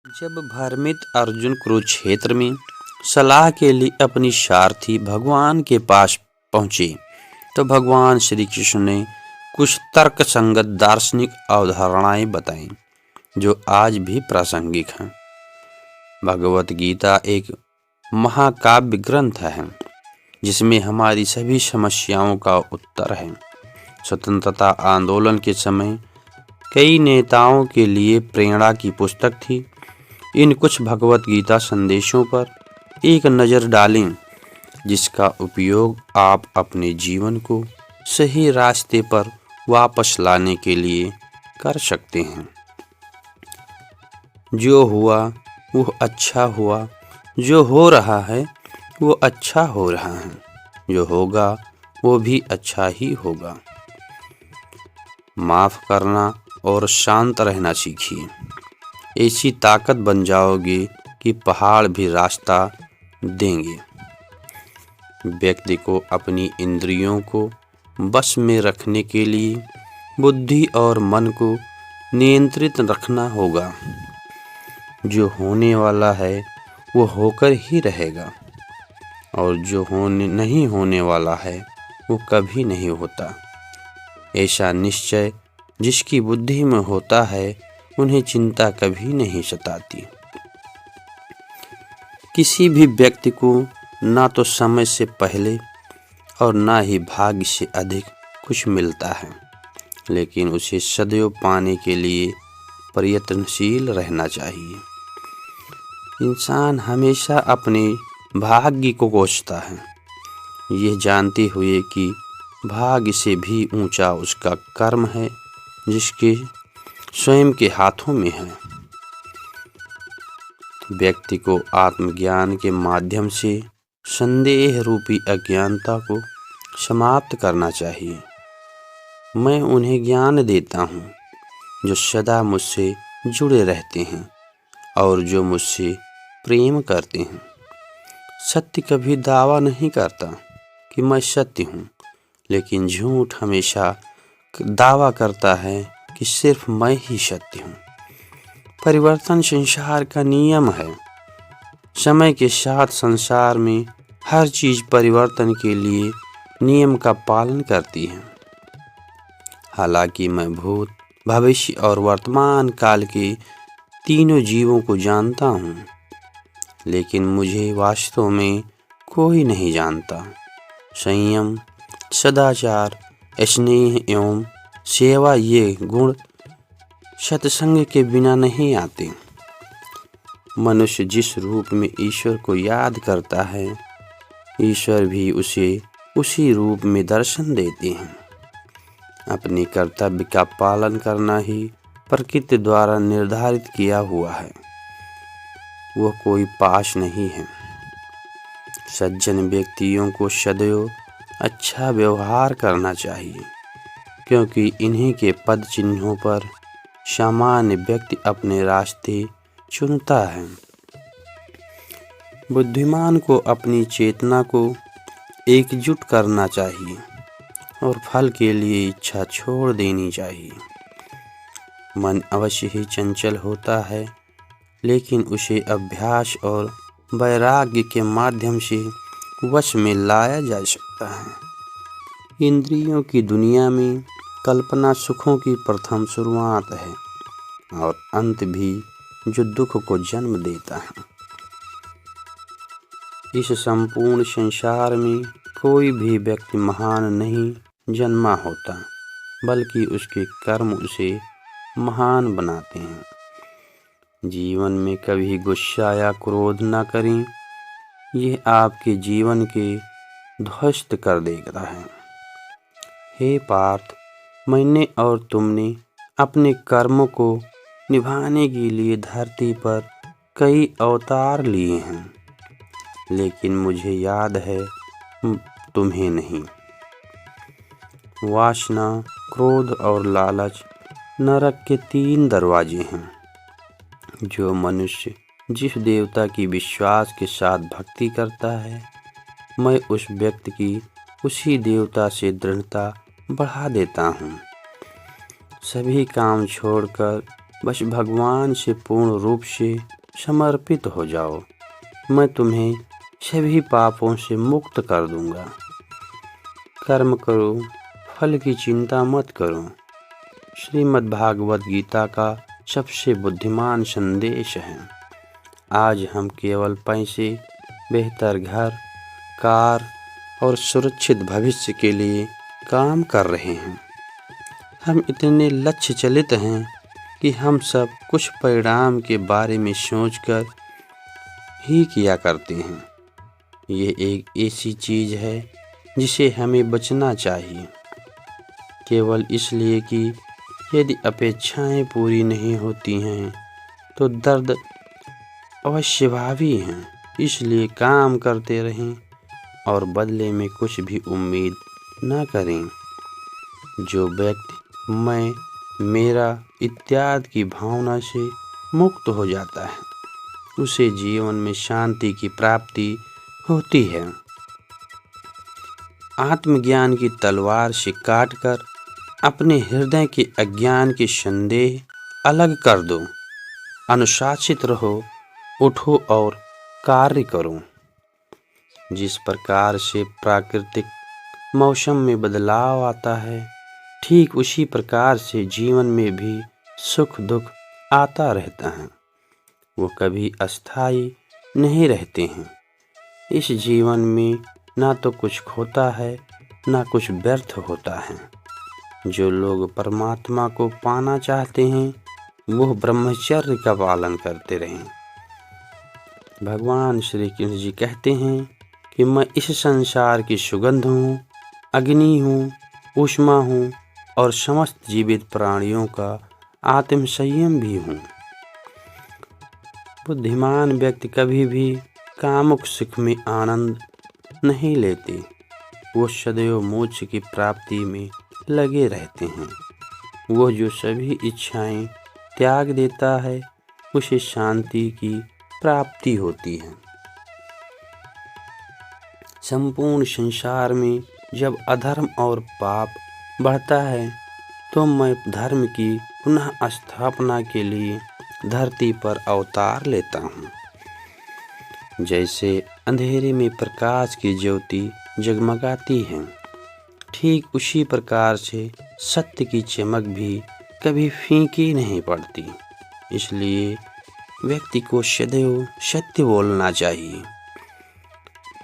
जब भ्रमित अर्जुन कुरुक्षेत्र में सलाह के लिए अपनी सारथी भगवान के पास पहुंचे तो भगवान श्री कृष्ण ने कुछ तर्क संगत दार्शनिक अवधारणाएं बताई जो आज भी प्रासंगिक हैं। भगवत गीता एक महाकाव्य ग्रंथ है जिसमें हमारी सभी समस्याओं का उत्तर है। स्वतंत्रता आंदोलन के समय कई नेताओं के लिए प्रेरणा की पुस्तक थी। इन कुछ भगवत गीता संदेशों पर एक नज़र डालें जिसका उपयोग आप अपने जीवन को सही रास्ते पर वापस लाने के लिए कर सकते हैं। जो हुआ वो अच्छा हुआ, जो हो रहा है वो अच्छा हो रहा है, जो होगा वो भी अच्छा ही होगा। माफ़ करना और शांत रहना सीखिए। ऐसी ताकत बन जाओगे कि पहाड़ भी रास्ता देंगे। व्यक्ति को अपनी इंद्रियों को बस में रखने के लिए बुद्धि और मन को नियंत्रित रखना होगा। जो होने वाला है वो होकर ही रहेगा और जो नहीं होने वाला है वो कभी नहीं होता। ऐसा निश्चय जिसकी बुद्धि में होता है उन्हें चिंता कभी नहीं सताती। किसी भी व्यक्ति को ना तो समय से पहले और ना ही भाग्य से अधिक कुछ मिलता है, लेकिन उसे सदैव पाने के लिए प्रयत्नशील रहना चाहिए। इंसान हमेशा अपने भाग्य को कोसता है, यह जानते हुए कि भाग्य से भी ऊंचा उसका कर्म है जिसके स्वयं के हाथों में है। व्यक्ति को आत्मज्ञान के माध्यम से संदेह रूपी अज्ञानता को समाप्त करना चाहिए। मैं उन्हें ज्ञान देता हूँ जो सदा मुझसे जुड़े रहते हैं और जो मुझसे प्रेम करते हैं। सत्य कभी दावा नहीं करता कि मैं सत्य हूँ, लेकिन झूठ हमेशा दावा करता है कि सिर्फ मैं ही सत्य हूँ। परिवर्तन संसार का नियम है। समय के साथ संसार में हर चीज़ परिवर्तन के लिए नियम का पालन करती है। हालांकि मैं भूत, भविष्य और वर्तमान काल के तीनों जीवों को जानता हूँ, लेकिन मुझे वास्तव में कोई नहीं जानता। संयम, सदाचार, स्नेह एवं सेवा ये गुण सत्संग के बिना नहीं आते। मनुष्य जिस रूप में ईश्वर को याद करता है, ईश्वर भी उसे उसी रूप में दर्शन देते हैं। अपने कर्तव्य का पालन करना ही प्रकृति द्वारा निर्धारित किया हुआ है, वह कोई पाश नहीं है। सज्जन व्यक्तियों को सदैव अच्छा व्यवहार करना चाहिए, क्योंकि इन्हीं के पद चिन्हों पर सामान्य व्यक्ति अपने रास्ते चुनता है। बुद्धिमान को अपनी चेतना को एकजुट करना चाहिए और फल के लिए इच्छा छोड़ देनी चाहिए। मन अवश्य ही चंचल होता है, लेकिन उसे अभ्यास और वैराग्य के माध्यम से वश में लाया जा सकता है। इंद्रियों की दुनिया में कल्पना सुखों की प्रथम शुरुआत है और अंत भी जो दुख को जन्म देता है। इस संपूर्ण संसार में कोई भी व्यक्ति महान नहीं जन्मा होता, बल्कि उसके कर्म उसे महान बनाते हैं। जीवन में कभी गुस्सा या क्रोध न करें, यह आपके जीवन के ध्वस्त कर देता है। हे पार्थ, मैंने और तुमने अपने कर्मों को निभाने के लिए धरती पर कई अवतार लिए हैं, लेकिन मुझे याद है तुम्हें नहीं। वासना, क्रोध और लालच नरक के 3 दरवाजे हैं। जो मनुष्य जिस देवता की विश्वास के साथ भक्ति करता है, मैं उस व्यक्ति की उसी देवता से दृढ़ता बढ़ा देता हूँ। सभी काम छोड़कर बस भगवान से पूर्ण रूप से समर्पित हो जाओ। मैं तुम्हें सभी पापों से मुक्त कर दूंगा। कर्म करो, फल की चिंता मत करो। श्रीमद् भागवत गीता का सबसे बुद्धिमान संदेश है। आज हम केवल पैसे, बेहतर घर, कार और सुरक्षित भविष्य के लिए काम कर रहे हैं। हम इतने लक्ष्य चलित हैं कि हम सब कुछ परिणाम के बारे में सोचकर ही किया करते हैं। ये एक ऐसी चीज़ है जिसे हमें बचना चाहिए, केवल इसलिए कि यदि अपेक्षाएं पूरी नहीं होती हैं तो दर्द अवश्यभावी हैं। इसलिए काम करते रहें और बदले में कुछ भी उम्मीद न करें। जो व्यक्ति मैं, मेरा इत्यादि की भावना से मुक्त हो जाता है, उसे जीवन में शांति की प्राप्ति होती है। आत्मज्ञान की तलवार से काटकर अपने हृदय के अज्ञान के संदेह अलग कर दो। अनुशासित रहो, उठो और कार्य करो। जिस प्रकार से प्राकृतिक मौसम में बदलाव आता है, ठीक उसी प्रकार से जीवन में भी सुख दुख आता रहता है। वो कभी अस्थायी नहीं रहते हैं। इस जीवन में ना तो कुछ खोता है, ना कुछ व्यर्थ होता है। जो लोग परमात्मा को पाना चाहते हैं, वो ब्रह्मचर्य का पालन करते रहें। भगवान श्री कृष्ण जी कहते हैं कि मैं इस संसार की सुगंध हूँ, अग्नि हूँ, ऊष्मा हूँ और समस्त जीवित प्राणियों का आत्म संयम भी हूँ। बुद्धिमान व्यक्ति कभी भी कामुक सुख में आनंद नहीं लेते। वो सदैव मोक्ष की प्राप्ति में लगे रहते हैं। वो जो सभी इच्छाएं त्याग देता है, उसे शांति की प्राप्ति होती है। संपूर्ण संसार में जब अधर्म और पाप बढ़ता है तो मैं धर्म की पुनः स्थापना के लिए धरती पर अवतार लेता हूँ। जैसे अंधेरे में प्रकाश की ज्योति जगमगाती है, ठीक उसी प्रकार से सत्य की चमक भी कभी फीकी नहीं पड़ती। इसलिए व्यक्ति को सदैव सत्य बोलना चाहिए।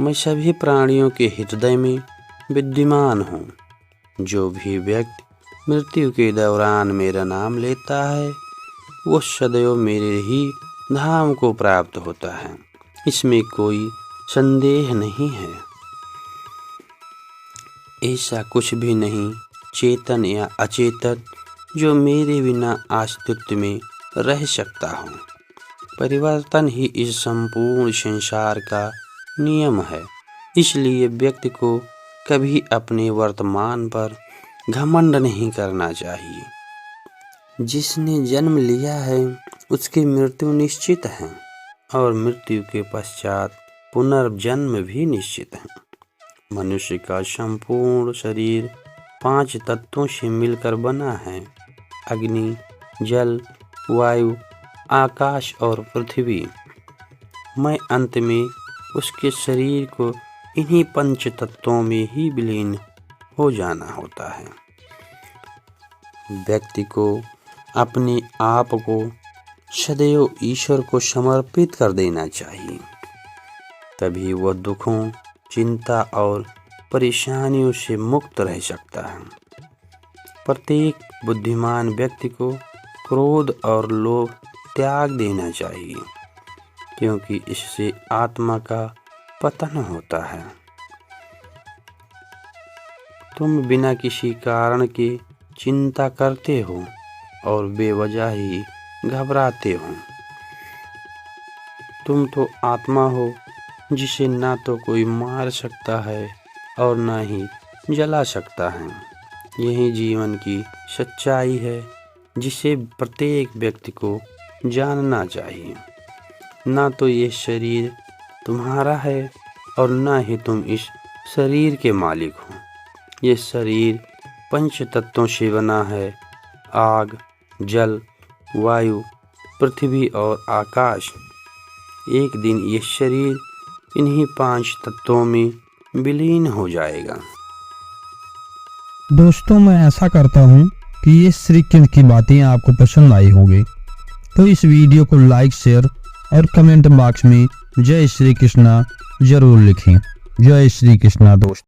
मैं सभी प्राणियों के हृदय में विद्यमान हूँ। जो भी व्यक्ति मृत्यु के दौरान मेरा नाम लेता है, वो सदैव मेरे ही धाम को प्राप्त होता है। इसमें कोई संदेह नहीं है। ऐसा कुछ भी नहीं, चेतन या अचेतन, जो मेरे बिना अस्तित्व में रह सकता हो। परिवर्तन ही इस संपूर्ण संसार का नियम है। इसलिए व्यक्ति को कभी अपने वर्तमान पर घमंड नहीं करना चाहिए। जिसने जन्म लिया है उसकी मृत्यु निश्चित है और मृत्यु के पश्चात पुनर्जन्म भी निश्चित है। मनुष्य का संपूर्ण शरीर 5 तत्वों से मिलकर बना है: अग्नि, जल, वायु, आकाश और पृथ्वी। मैं अंत में उसके शरीर को इन्हीं 5 तत्वों में ही विलीन हो जाना होता है। व्यक्ति को अपने आप को सदैव ईश्वर को समर्पित कर देना चाहिए। तभी वह दुखों, चिंता और परेशानियों से मुक्त रह सकता है। प्रत्येक बुद्धिमान व्यक्ति को क्रोध और लोभ त्याग देना चाहिए, क्योंकि इससे आत्मा का पतन होता है। तुम बिना किसी कारण के चिंता करते हो और बेवजह ही घबराते हो। तुम तो आत्मा हो जिसे ना तो कोई मार सकता है और ना ही जला सकता है। यही जीवन की सच्चाई है जिसे प्रत्येक व्यक्ति को जानना चाहिए। ना तो ये शरीर तुम्हारा है और ना ही तुम इस शरीर के मालिक हो। ये शरीर 5 तत्वों से बना है: आग, जल, वायु, पृथ्वी और आकाश। एक दिन ये शरीर इन्हीं 5 तत्वों में विलीन हो जाएगा। दोस्तों, मैं ऐसा करता हूँ कि ये श्री कृष्ण की बातें आपको पसंद आई होगी, तो इस वीडियो को लाइक, शेयर और कमेंट बॉक्स में जय श्री कृष्णा जरूर लिखें। जय श्री कृष्णा दोस्त।